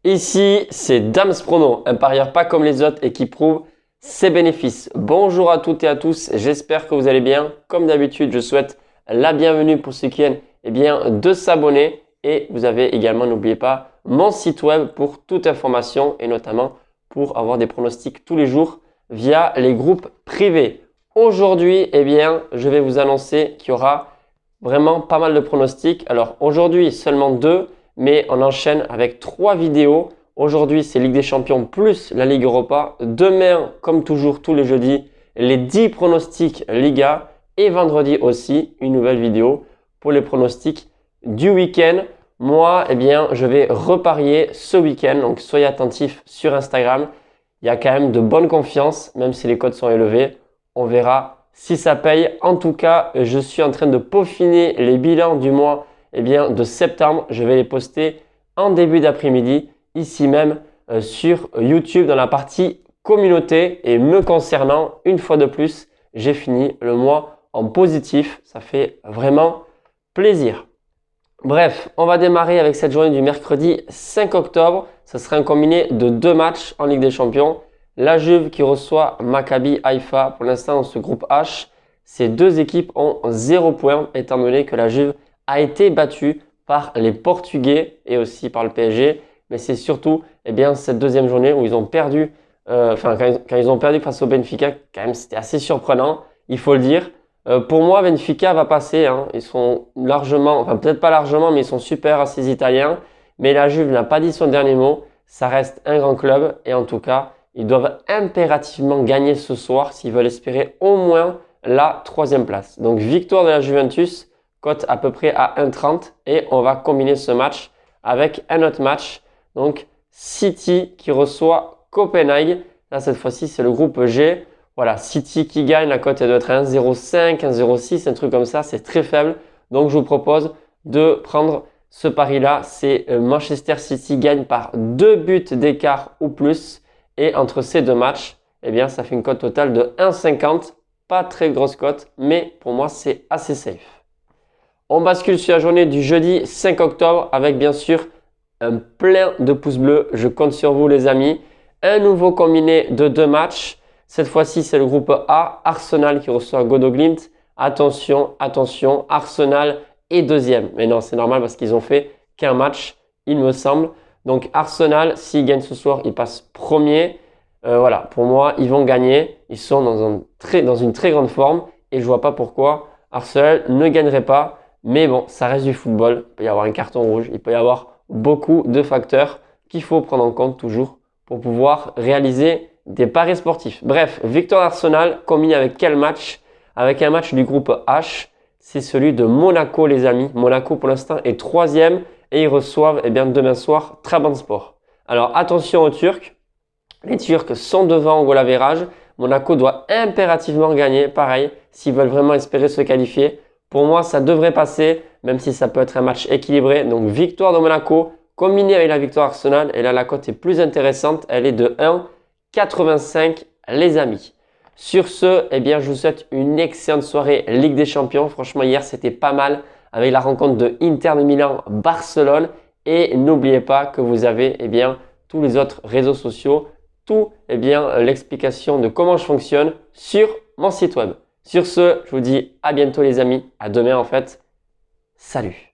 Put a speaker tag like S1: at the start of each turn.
S1: Ici, c'est Dams Prono, un parieur pas comme les autres et qui prouve ses bénéfices. Bonjour à toutes et à tous, j'espère que vous allez bien. Comme d'habitude, je souhaite la bienvenue pour ceux qui viennent de s'abonner. Et vous avez également, n'oubliez pas, mon site web pour toute information et notamment pour avoir des pronostics tous les jours via les groupes privés. Aujourd'hui, je vais vous annoncer qu'il y aura vraiment pas mal de pronostics. Alors aujourd'hui, seulement 2. Mais on enchaîne avec 3 vidéos. Aujourd'hui, c'est Ligue des Champions plus la Ligue Europa. Demain, comme toujours, tous les jeudis, les 10 pronostics Liga. Et vendredi aussi, une nouvelle vidéo pour les pronostics du week-end. Moi, je vais reparier ce week-end. Donc, soyez attentifs sur Instagram. Il y a quand même de bonnes confiances, même si les cotes sont élevées. On verra si ça paye. En tout cas, je suis en train de peaufiner les bilans du mois de septembre. Je vais les poster en début d'après-midi, ici même sur YouTube dans la partie communauté. Et me concernant, une fois de plus, j'ai fini le mois en positif. Ça fait vraiment plaisir. Bref, on va démarrer avec cette journée du mercredi 5 octobre. Ce sera un combiné de 2 matchs en Ligue des Champions. La Juve qui reçoit Maccabi Haïfa. Pour l'instant, dans ce groupe H, ces deux équipes ont 0 point étant donné que la Juve a été battue par les Portugais et aussi par le PSG. Mais c'est surtout cette deuxième journée où ils ont perdu, quand ils ont perdu face au Benfica, quand même c'était assez surprenant, il faut le dire. Pour moi, Benfica va passer. Ils sont largement, enfin peut-être pas largement, mais ils sont super à ces Italiens. Mais la Juve n'a pas dit son dernier mot. Ça reste un grand club et en tout cas, ils doivent impérativement gagner ce soir s'ils veulent espérer au moins la 3e place. Donc victoire de la Juventus, cote à peu près à 1,30 et on va combiner ce match avec un autre match. Donc City qui reçoit Copenhague. Là cette fois-ci c'est le groupe G. Voilà, City qui gagne, la cote doit être à 1,05, 1,06, un truc comme ça, c'est très faible. Donc je vous propose de prendre ce pari-là. C'est Manchester City gagne par 2 buts d'écart ou plus. Et entre ces deux matchs, ça fait une cote totale de 1,50. Pas très grosse cote, mais pour moi c'est assez safe. On bascule sur la journée du jeudi 5 octobre avec bien sûr un plein de pouces bleus. Je compte sur vous les amis. Un nouveau combiné de 2 matchs. Cette fois-ci, c'est le groupe A, Arsenal qui reçoit Bodo Glimt. Attention, attention, Arsenal est 2e. Mais non, c'est normal parce qu'ils ont fait qu'un match, il me semble. Donc Arsenal, s'ils gagnent ce soir, ils passent 1er. Voilà, pour moi, ils vont gagner. Ils sont dans une très grande forme et je vois pas pourquoi Arsenal ne gagnerait pas. Mais bon, ça reste du football. Il peut y avoir un carton rouge. Il peut y avoir beaucoup de facteurs qu'il faut prendre en compte toujours pour pouvoir réaliser des paris sportifs. Bref, victoire d'Arsenal combiné avec quel match? Avec un match du groupe H. C'est celui de Monaco, les amis. Monaco, pour l'instant, est 3e et ils reçoivent demain soir Trabzonspor. Alors, attention aux Turcs. Les Turcs sont devant au goal average. Monaco doit impérativement gagner, pareil, s'ils veulent vraiment espérer se qualifier. Pour moi, ça devrait passer, même si ça peut être un match équilibré. Donc, victoire de Monaco, combinée avec la victoire Arsenal. Et là, la cote est plus intéressante. Elle est de 1,85 les amis. Sur ce, je vous souhaite une excellente soirée Ligue des Champions. Franchement, hier, c'était pas mal avec la rencontre de Inter de Milan-Barcelone. Et n'oubliez pas que vous avez tous les autres réseaux sociaux, l'explication de comment je fonctionne sur mon site web. Sur ce, je vous dis à bientôt les amis, à demain en fait. Salut!